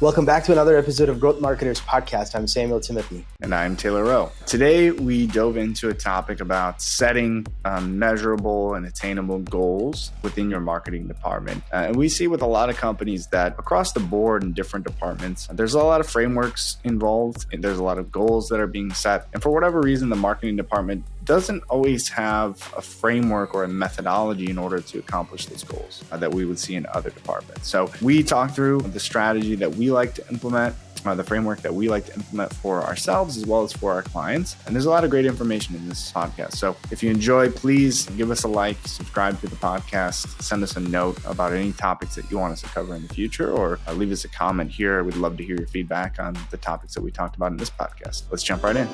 Welcome back to another episode of Growth Marketers Podcast. I'm Samuel Timothy. And I'm Taylor Rowe. Today, we dove into a topic about setting measurable and attainable goals within your marketing department. And we see with a lot of companies that across the board in different departments, there's a lot of frameworks involved, and there's a lot of goals that are being set. And for whatever reason, the marketing department doesn't always have a framework or a methodology in order to accomplish those goals that we would see in other departments. So we talked through the strategy that we like to implement, the framework that we like to implement for ourselves as well as for our clients. And there's a lot of great information in this podcast. So if you enjoy, please give us a like, subscribe to the podcast, send us a note about any topics that you want us to cover in the future, or leave us a comment here. We'd love to hear your feedback on the topics that we talked about in this podcast. Let's jump right in.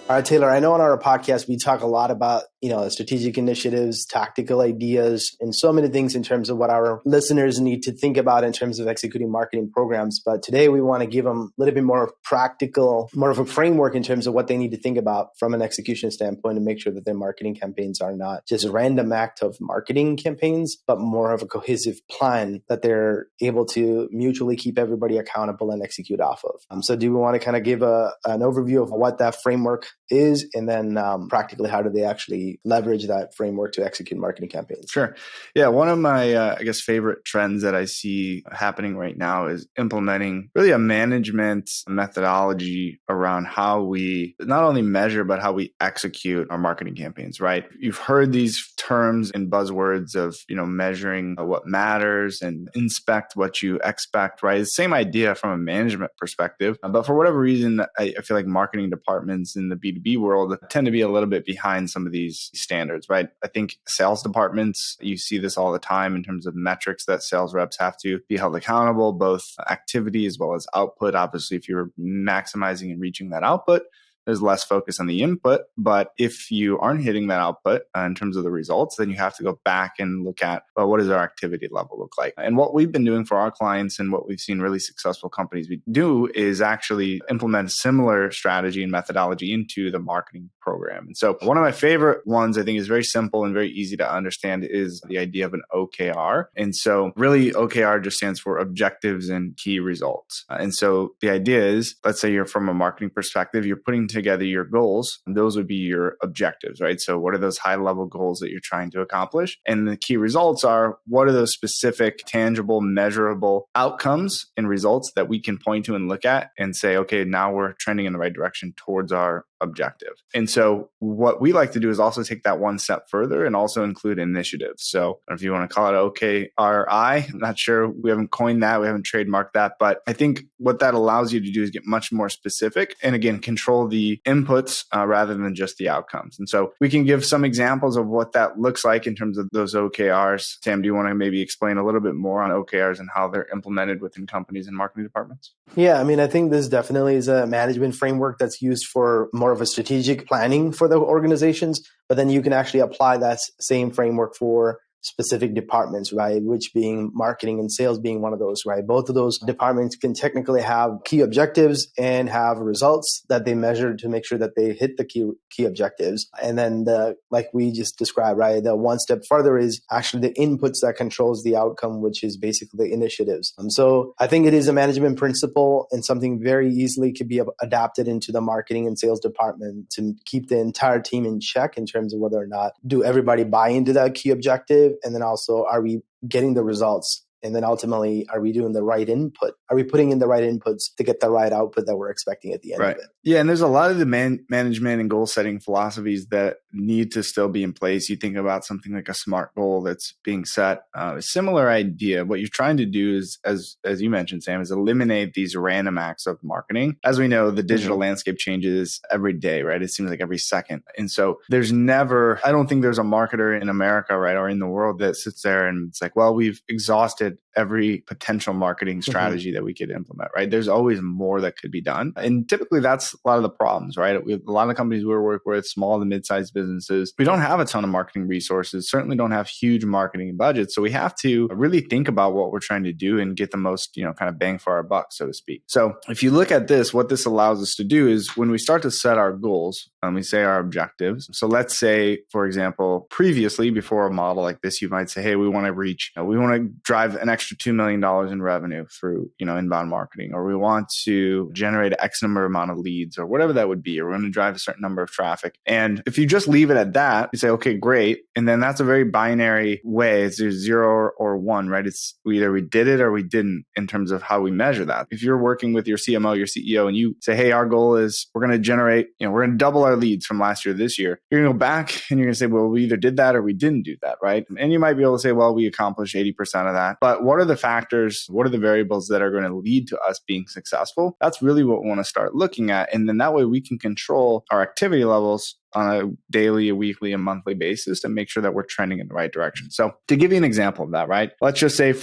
All right, Taylor, I know on our podcast, we talk a lot about, strategic initiatives, tactical ideas, and so many things in terms of what our listeners need to think about in terms of executing marketing programs. But today we want to give them a little bit more practical, more of a framework in terms of what they need to think about from an execution standpoint to make sure that their marketing campaigns are not just a random act of marketing campaigns, but more of a cohesive plan that they're able to mutually keep everybody accountable and execute off of. So do we want to kind of give an overview of what that framework is, and then practically how do they actually leverage that framework to execute marketing campaigns? Sure. Yeah. One of my, favorite trends that I see happening right now is implementing really a management methodology around how we not only measure, but how we execute our marketing campaigns, right? You've heard these terms and buzzwords of, measuring what matters and inspect what you expect, right? It's the same idea from a management perspective. But for whatever reason, I feel like marketing departments in the B2B world tend to be a little bit behind some of these standards, right? I think sales departments, you see this all the time in terms of metrics that sales reps have to be held accountable, both activity as well as output. Obviously, if you're maximizing and reaching that output, there's less focus on the input. But if you aren't hitting that output in terms of the results, then you have to go back and look at, well, what does our activity level look like? And what we've been doing for our clients and what we've seen really successful companies do is actually implement a similar strategy and methodology into the marketing program. And so one of my favorite ones, I think, is very simple and very easy to understand is the idea of an OKR. And so really OKR just stands for objectives and key results. And so the idea is, let's say you're from a marketing perspective, you're putting together your goals, and those would be your objectives, right? So what are those high level goals that you're trying to accomplish? And the key results are, what are those specific, tangible, measurable outcomes and results that we can point to and look at and say, okay, now we're trending in the right direction towards our objective. And so what we like to do is also take that one step further and also include initiatives. So I don't know if you want to call it OKRI, I'm not sure. We haven't coined that. We haven't trademarked that. But I think what that allows you to do is get much more specific and again, control the inputs rather than just the outcomes. And so we can give some examples of what that looks like in terms of those OKRs. Sam, do you want to maybe explain a little bit more on OKRs and how they're implemented within companies and marketing departments? Yeah, I think this definitely is a management framework that's used for more of a strategic planning for the organizations, but then you can actually apply that same framework for specific departments, right? Which being marketing and sales being one of those, right? Both of those departments can technically have key objectives and have results that they measure to make sure that they hit the key objectives. And then like we just described, right? The one step further is actually the inputs that controls the outcome, which is basically the initiatives. So I think it is a management principle and something very easily could be adapted into the marketing and sales department to keep the entire team in check in terms of whether or not do everybody buy into that key objective. And then also, are we getting the results? And then ultimately, are we doing the right input? Are we putting in the right inputs to get the right output that we're expecting at the end of it? Yeah. And there's a lot of the management and goal setting philosophies that need to still be in place. You think about something like a SMART goal that's being set. A similar idea. What you're trying to do is, as you mentioned, Sam, is eliminate these random acts of marketing. As we know, the digital landscape changes every day, right? It seems like every second. And so I don't think there's a marketer in America, right, or in the world that sits there and it's like, well, we've exhausted every potential marketing strategy that we could implement, right? There's always more that could be done. And typically that's a lot of the problems, right? We have a lot of companies we work with, small to mid-sized businesses. We don't have a ton of marketing resources, certainly don't have huge marketing budgets. So we have to really think about what we're trying to do and get the most, kind of bang for our buck, so to speak. So if you look at this, what this allows us to do is when we start to set our goals, We say our objectives. So let's say, for example, previously before a model like this, you might say, hey, we want to drive an extra $2 million in revenue through, inbound marketing, or we want to generate X number amount of leads, or whatever that would be, or we're going to drive a certain number of traffic. And if you just leave it at that, you say, okay, great. And then that's a very binary way. It's either 0 or 1, right? It's either we did it or we didn't in terms of how we measure that. If you're working with your CMO, your CEO, and you say, hey, our goal is we're going to generate, we're going to double our leads from last year to this year, you're going to go back and you're going to say, well, we either did that or we didn't do that, right? And you might be able to say, well, we accomplished 80% of that. But what are the factors? What are the variables that are going to lead to us being successful? That's really what we want to start looking at. And then that way we can control our activity levels on a daily, a weekly, a monthly basis to make sure that we're trending in the right direction. So to give you an example of that, right? Let's just say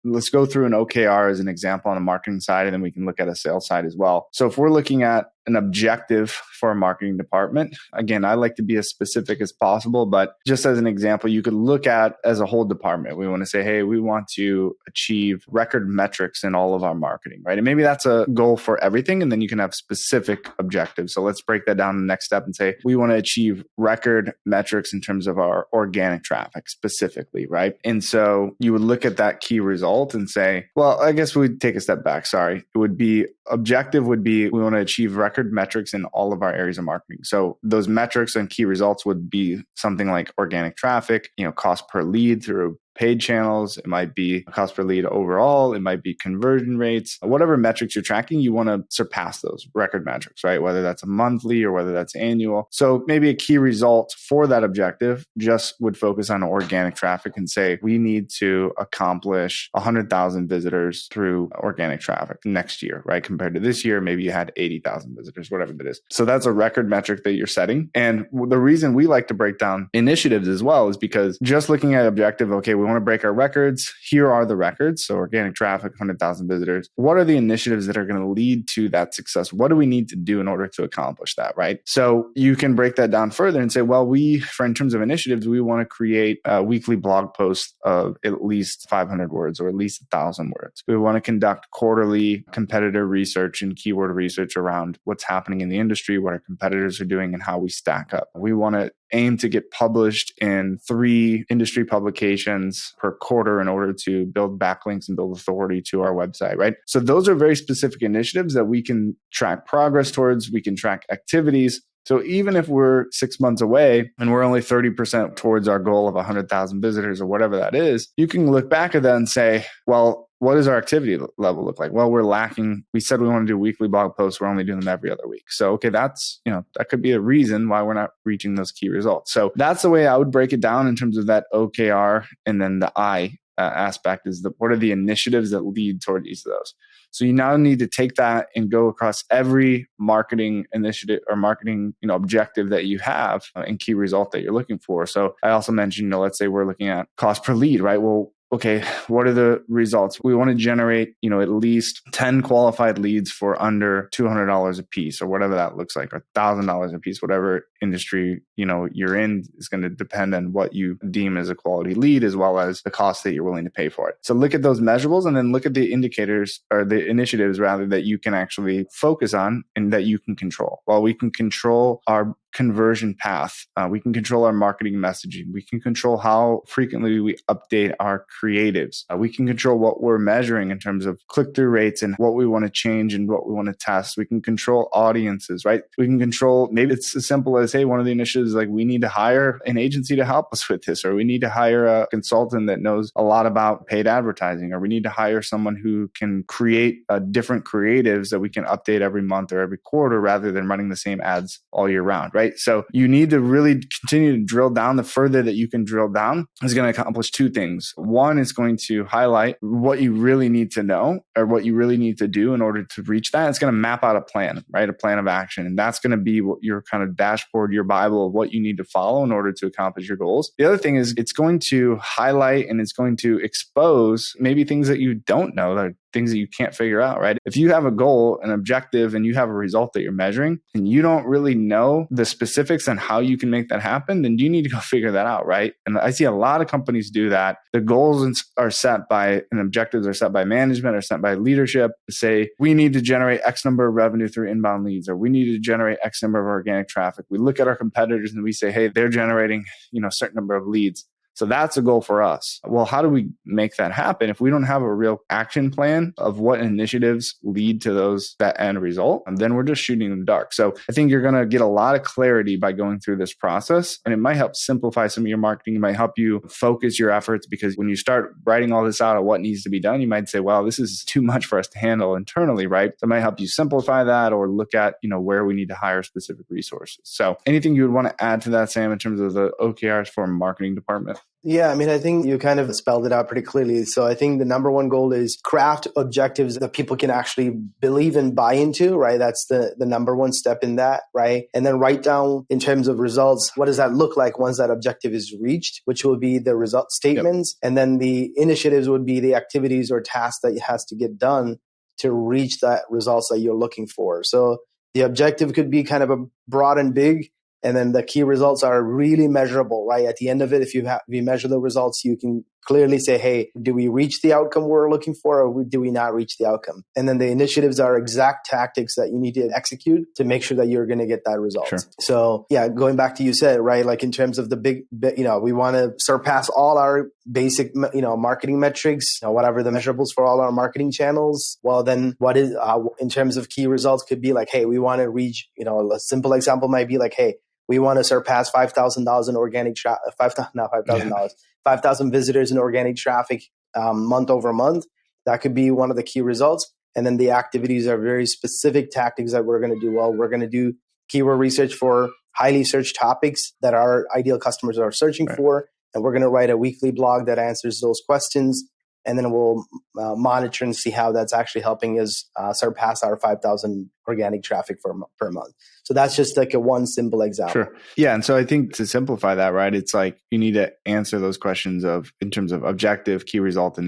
let's go through an OKR as an example on the marketing side, and then we can look at a sales side as well. So if we're looking at an objective for a marketing department, again, I like to be as specific as possible, but just as an example, you could look at as a whole department. We want to say, hey, we want to achieve record metrics in all of our marketing, right? And maybe that's a goal for everything. And then you can have specific objectives. So let's break that down the next step and say, we want to achieve record metrics in terms of our organic traffic specifically, right? And so you would look at that key result and say, well, I guess we'd take a step back. Sorry. Objective would be, we want to achieve record metrics in all of our areas of marketing. So those metrics and key results would be something like organic traffic, cost per lead through paid channels. It might be cost per lead overall. It might be conversion rates. Whatever metrics you're tracking, you want to surpass those record metrics, right? Whether that's a monthly or whether that's annual. So maybe a key result for that objective just would focus on organic traffic and say, we need to accomplish 100,000 visitors through organic traffic next year, right? Compared to this year, maybe you had 80,000 visitors, whatever that is. So that's a record metric that you're setting. And the reason we like to break down initiatives as well is because just looking at objective, okay, we want to break our records. Here are the records. So organic traffic, 100,000 visitors. What are the initiatives that are going to lead to that success? What do we need to do in order to accomplish that, right? So you can break that down further and say, well, in terms of initiatives, we want to create a weekly blog post of at least 500 words or at least 1,000 words. We want to conduct quarterly competitor research and keyword research around what's happening in the industry, what our competitors are doing, and how we stack up. We want to aim to get published in 3 industry publications per quarter in order to build backlinks and build authority to our website, right? So those are very specific initiatives that we can track progress towards. We can track activities. So even if we're 6 months away and we're only 30% towards our goal of 100,000 visitors or whatever that is, you can look back at that and say, well, what does our activity level look like? Well, we're lacking. We said we want to do weekly blog posts. We're only doing them every other week. So, okay, that's, that could be a reason why we're not reaching those key results. So that's the way I would break it down in terms of that OKR. And then the I aspect is what are the initiatives that lead toward each of those? So you now need to take that and go across every marketing initiative or marketing, objective that you have and key result that you're looking for. So I also mentioned, let's say we're looking at cost per lead, right? Well, okay, what are the results? We want to generate, at least 10 qualified leads for under $200 a piece or whatever that looks like, or $1,000 a piece, whatever industry, you're in is going to depend on what you deem as a quality lead, as well as the cost that you're willing to pay for it. So look at those measurables and then look at the indicators or the initiatives rather that you can actually focus on and that you can control. Well, we can control our conversion path. We can control our marketing messaging. We can control how frequently we update our creatives. We can control what we're measuring in terms of click-through rates and what we want to change and what we want to test. We can control audiences, right? We can control, maybe it's as simple as, hey, one of the initiatives is like, we need to hire an agency to help us with this, or we need to hire a consultant that knows a lot about paid advertising, or we need to hire someone who can create different creatives that we can update every month or every quarter rather than running the same ads all year round, right? So you need to really continue to drill down. The further that you can drill down is going to accomplish 2 things. One is going to highlight what you really need to know or what you really need to do in order to reach that. It's going to map out a plan, right? A plan of action. And that's going to be what your kind of dashboard, your Bible of what you need to follow in order to accomplish your goals. The other thing is it's going to highlight and it's going to expose maybe things that you don't know things that you can't figure out, right? If you have a goal, an objective, and you have a result that you're measuring, and you don't really know the specifics on how you can make that happen, then you need to go figure that out, right? And I see a lot of companies do that. The goals are set by, and objectives are set by management or set by leadership to say, we need to generate X number of revenue through inbound leads, or we need to generate X number of organic traffic. We look at our competitors and we say, hey, they're generating, a certain number of leads. So that's a goal for us. Well, how do we make that happen if we don't have a real action plan of what initiatives lead to that end result? And then we're just shooting in the dark. So I think you're going to get a lot of clarity by going through this process, and it might help simplify some of your marketing. It might help you focus your efforts, because when you start writing all this out of what needs to be done, you might say, well, this is too much for us to handle internally, right? So it might help you simplify that, or look at, where we need to hire specific resources. So anything you would want to add to that, Sam, in terms of the OKRs for marketing department? Yeah, I think you kind of spelled it out pretty clearly. So I think the number one goal is craft objectives that people can actually believe and buy into, right? That's the number one step in that, right? And then write down in terms of results, what does that look like once that objective is reached, which will be the result statements. Yep. And then the initiatives would be the activities or tasks that has to get done to reach that results that you're looking for. So the objective could be kind of a broad and big. And then the key results are really measurable, right? At the end of it, if you measure the results, you can clearly say, hey, do we reach the outcome we're looking for, or do we not reach the outcome? And then the initiatives are exact tactics that you need to execute to make sure that you're going to get that result. Sure. So yeah, going back to you said, right? Like in terms of the big, we want to surpass all our basic, marketing metrics, whatever the measurables for all our marketing channels. Well, then what is, in terms of key results could be like, hey, we want to reach, a simple example might be like, hey, we want to surpass $5,000 in organic traffic, $5,000, 5,000 visitors in organic traffic month over month. That could be one of the key results. And then the activities are very specific tactics that we're going to do. Well, we're going to do keyword research for highly searched topics that our ideal customers are searching for. And we're going to write a weekly blog that answers those questions. And then we'll monitor and see how that's actually helping us surpass our 5,000 organic traffic per month. So that's just like one simple example. Sure. Yeah. And so I think to simplify that, right, it's like you need to answer those questions in terms of objective, key result,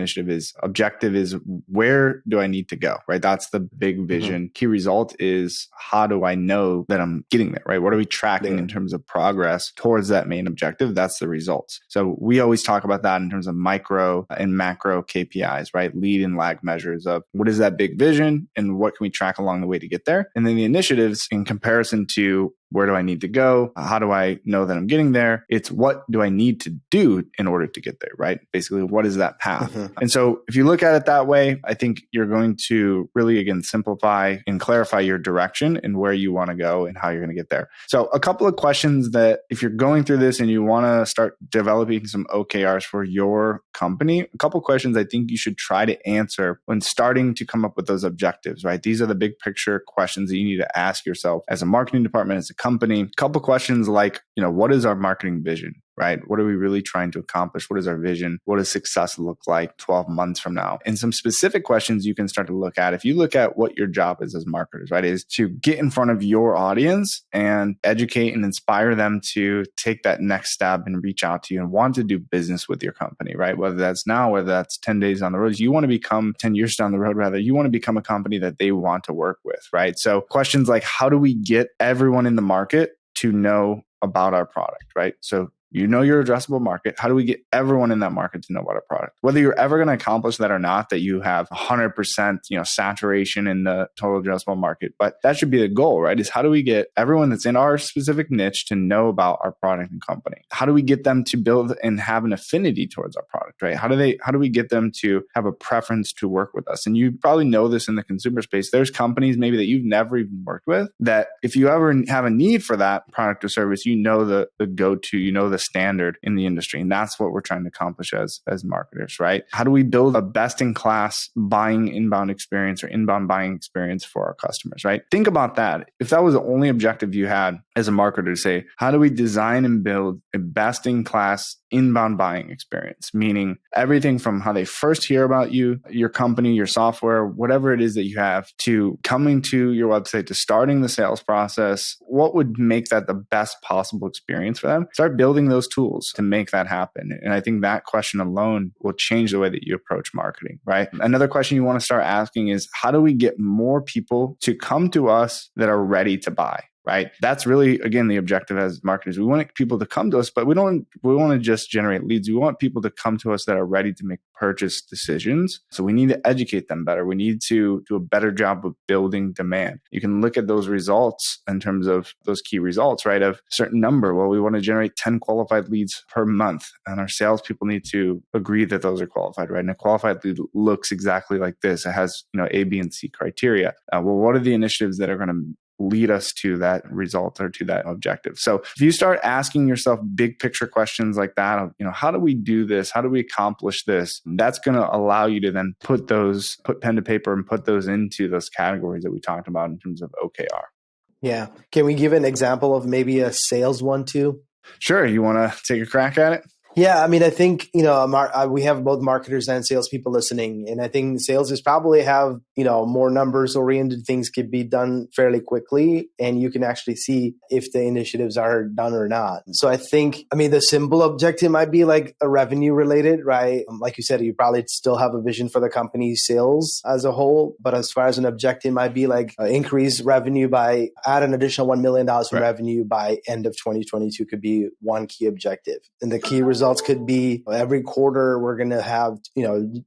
objective is where do I need to go, right? That's the big vision. Mm-hmm. Key result is how do I know that I'm getting there, right? What are we tracking in terms of progress towards that main objective? That's the results. So we always talk about that in terms of micro and macro KPIs, right? Lead and lag measures of what is that big vision and what can we track along the way to get there? And then the initiatives in comparison to where do I need to go? How do I know that I'm getting there? It's what do I need to do in order to get there, right? Basically, what is that path? Mm-hmm. And so if you look at it that way, I think you're going to really, again, simplify and clarify your direction and where you want to go and how you're going to get there. So a couple of questions that if you're going through this and you want to start developing some OKRs for your company, a couple of questions I think you should try to answer when starting to come up with those objectives, right? These are the big picture questions that you need to ask yourself as a marketing department, as a company. A couple questions like, what is our marketing vision, right? What are we really trying to accomplish? What is our vision? What does success look like 12 months from now? And some specific questions you can start to look at. If you look at what your job is as marketers, right, is to get in front of your audience and educate and inspire them to take that next step and reach out to you and want to do business with your company, right? Whether that's now, whether that's 10 days down the road, you want to become 10 years down the road, rather, you want to become a company that they want to work with, right? So questions like, how do we get everyone in the market to know about our product, right? So your addressable market. How do we get everyone in that market to know about our product? Whether you're ever going to accomplish that or not, that you have 100%, saturation in the total addressable market, but that should be the goal, right? Is how do we get everyone that's in our specific niche to know about our product and company? How do we get them to build and have an affinity towards our product, right? How do we get them to have a preference to work with us? And you probably know this in the consumer space. There's companies maybe that you've never even worked with that if you ever have a need for that product or service, the go-to, the standard in the industry. And that's what we're trying to accomplish as marketers, right? How do we build a best-in-class buying inbound experience or inbound buying experience for our customers, right? Think about that. If that was the only objective you had, as a marketer to say, how do we design and build a best-in-class inbound buying experience? Meaning everything from how they first hear about you, your company, your software, whatever it is that you have, to coming to your website, to starting the sales process. What would make that the best possible experience for them? Start building those tools to make that happen. And I think that question alone will change the way that you approach marketing, right? Another question you want to start asking is, how do we get more people to come to us that are ready to buy? Right. That's really, again, the objective as marketers. We want people to come to us, but we want to just generate leads. We want people to come to us that are ready to make purchase decisions. So we need to educate them better. We need to do a better job of building demand. You can look at those results in terms of those key results, right? Of a certain number. Well, we want to generate 10 qualified leads per month, and our salespeople need to agree that those are qualified, right? And a qualified lead looks exactly like this. It has, A, B, and C criteria. Well, what are the initiatives that are going to lead us to that result or to that objective? So if you start asking yourself big picture questions like that, of, how do we do this? How do we accomplish this? That's going to allow you to then put pen to paper and put those into those categories that we talked about in terms of OKR. Yeah. Can we give an example of maybe a sales one too? Sure. You want to take a crack at it? Yeah, I mean, I think, we have both marketers and salespeople listening. And I think sales is probably have, more numbers oriented things could be done fairly quickly. And you can actually see if the initiatives are done or not. So I think, the simple objective might be like a revenue related, right? Like you said, you probably still have a vision for the company's sales as a whole. But as far as an objective might be like increase revenue by add an additional $1 million in revenue by end of 2022 could be one key objective. And the key results could be every quarter we're going to have,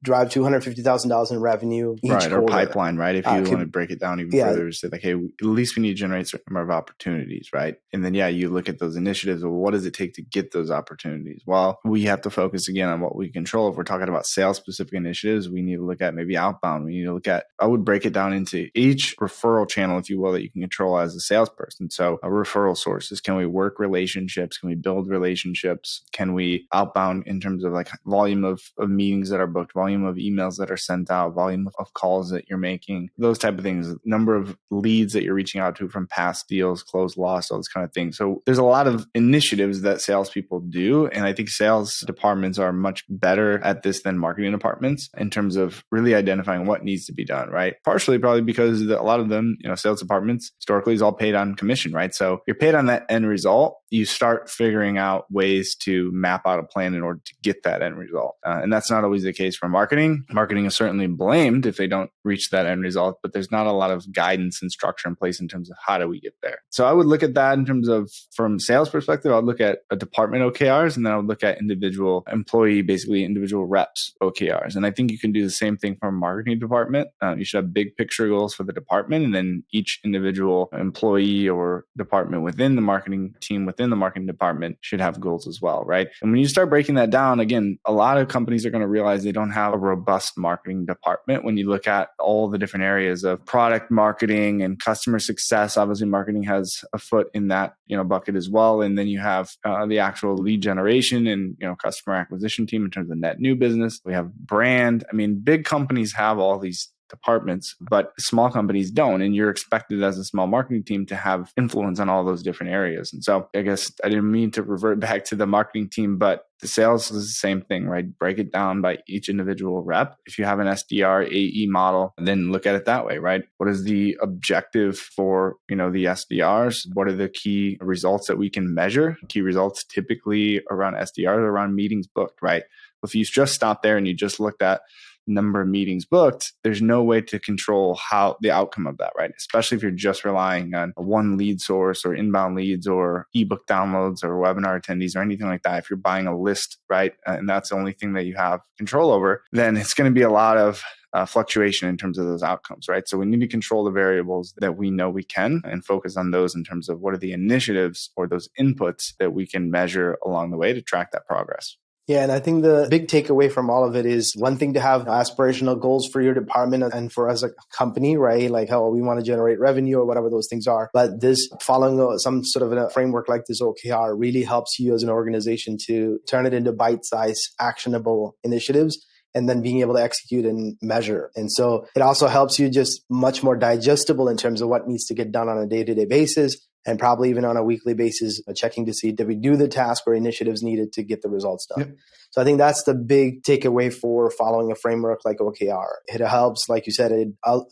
drive $250,000 in revenue each quarter. Or pipeline, right? If you want to break it down even further, say like, hey, at least we need to generate a certain number of opportunities, right? And then, you look at those initiatives. Well, what does it take to get those opportunities? Well, we have to focus again on what we control. If we're talking about sales specific initiatives, we need to look at maybe outbound. We need to look at, I would break it down into each referral channel, if you will, that you can control as a salesperson. So referral sources, can we work relationships? Can we build relationships? Can we outbound in terms of like volume of meetings that are booked, volume of emails that are sent out, volume of calls that you're making, those type of things, number of leads that you're reaching out to from past deals, closed, lost, all those kind of things. So there's a lot of initiatives that salespeople do. And I think sales departments are much better at this than marketing departments in terms of really identifying what needs to be done, right? Partially probably because a lot of them, sales departments historically is all paid on commission, right? So you're paid on that end result. You start figuring out ways to map out a plan in order to get that end result. And that's not always the case for marketing. Marketing is certainly blamed if they don't reach that end result, but there's not a lot of guidance and structure in place in terms of how do we get there. So I would look at that in terms of, from sales perspective, I'd look at a department OKRs, and then I would look at individual employee, basically individual reps OKRs. And I think you can do the same thing for a marketing department. You should have big picture goals for the department, and then each individual employee or department within the marketing team, within the marketing department should have goals as well, right? And when you start breaking that down, again, a lot of companies are going to realize they don't have a robust marketing department. When you look at all the different areas of product marketing and customer success, obviously marketing has a foot in that bucket as well. And then you have the actual lead generation and customer acquisition team in terms of net new business. We have brand. Big companies have all these departments, but small companies don't. And you're expected as a small marketing team to have influence on all those different areas. And so I guess I didn't mean to revert back to the marketing team, but the sales is the same thing, right? Break it down by each individual rep. If you have an SDR AE model, then look at it that way, right? What is the objective for, the SDRs? What are the key results that we can measure? Key results typically around SDRs are around meetings booked, right? If you just stop there and you just looked at number of meetings booked, there's no way to control how the outcome of that, right? Especially if you're just relying on one lead source or inbound leads or ebook downloads or webinar attendees or anything like that. If you're buying a list, right, and that's the only thing that you have control over, then it's going to be a lot of fluctuation in terms of those outcomes, right? So we need to control the variables that we know we can and focus on those in terms of what are the initiatives or those inputs that we can measure along the way to track that progress. Yeah, and I think the big takeaway from all of it is one thing to have aspirational goals for your department and for as a company, right? Like how we want to generate revenue or whatever those things are. But this following some sort of a framework like this OKR really helps you as an organization to turn it into bite-sized, actionable initiatives and then being able to execute and measure. And so it also helps you just much more digestible in terms of what needs to get done on a day-to-day basis. and probably even on a weekly basis, checking to see, did we do the task or initiatives needed to get the results done? Yep. So I think that's the big takeaway for following a framework like OKR. It helps, like you said, it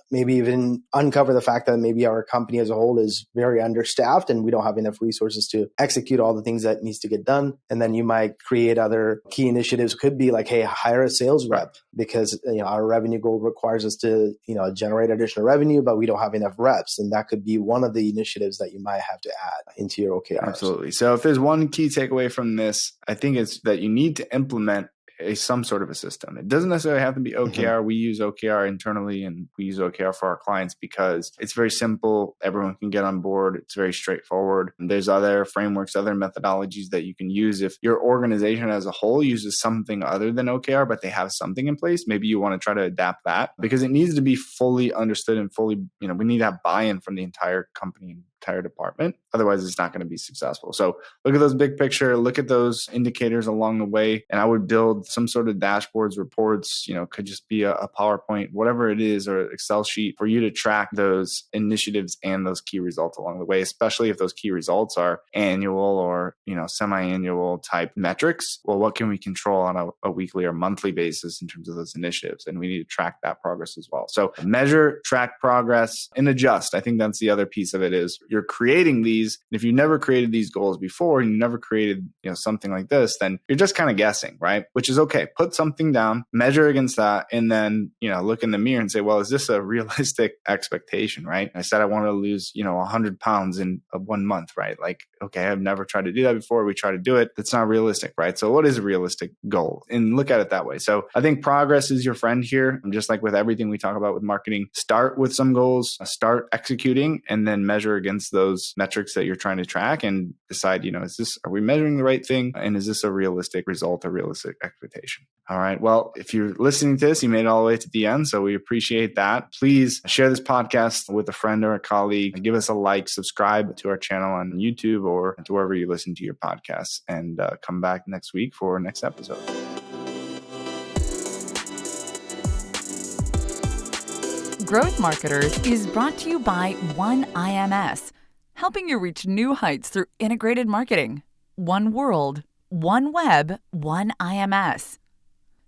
maybe even uncover the fact that maybe our company as a whole is very understaffed and we don't have enough resources to execute all the things that needs to get done. And then you might create other key initiatives. Could be like, hey, hire a sales rep because our revenue goal requires us to generate additional revenue, but we don't have enough reps. And that could be one of the initiatives that you might have to add into your OKRs. Absolutely. So if there's one key takeaway from this, I think it's that you need to implement some sort of a system. It doesn't necessarily have to be OKR. Mm-hmm. We use OKR internally and we use OKR for our clients because it's very simple. Everyone can get on board. It's very straightforward. And there's other frameworks, other methodologies that you can use. If your organization as a whole uses something other than OKR, but they have something in place, maybe you want to try to adapt that because it needs to be fully understood and fully, we need to have buy-in from the entire company and entire department. Otherwise, it's not going to be successful. So look at those big picture, look at those indicators along the way. And I would build some sort of dashboards, reports, could just be a PowerPoint, whatever it is, or Excel sheet for you to track those initiatives and those key results along the way, especially if those key results are annual or, semi-annual type metrics. Well, what can we control on a weekly or monthly basis in terms of those initiatives? And we need to track that progress as well. So measure, track progress, and adjust. I think that's the other piece of it is you're creating these. If you never created these goals before and you never created, something like this, then you're just kind of guessing, right? Which is okay. Put something down, measure against that, and then, look in the mirror and say, well, is this a realistic expectation, right? I said I wanted to lose, 100 pounds in 1 month, right? Like, okay, I've never tried to do that before. We try to do it. That's not realistic, right? So what is a realistic goal? And look at it that way. So I think progress is your friend here. And just like with everything we talk about with marketing, start with some goals, start executing, and then measure against those metrics that you're trying to track and decide, are we measuring the right thing? And is this a realistic result, a realistic expectation? All right. Well, if you're listening to this, you made it all the way to the end. So we appreciate that. Please share this podcast with a friend or a colleague. Give us a like, subscribe to our channel on YouTube or to wherever you listen to your podcasts, and come back next week for our next episode. Growth Marketers is brought to you by OneIMS, helping you reach new heights through integrated marketing. One world, one web, OneIMS.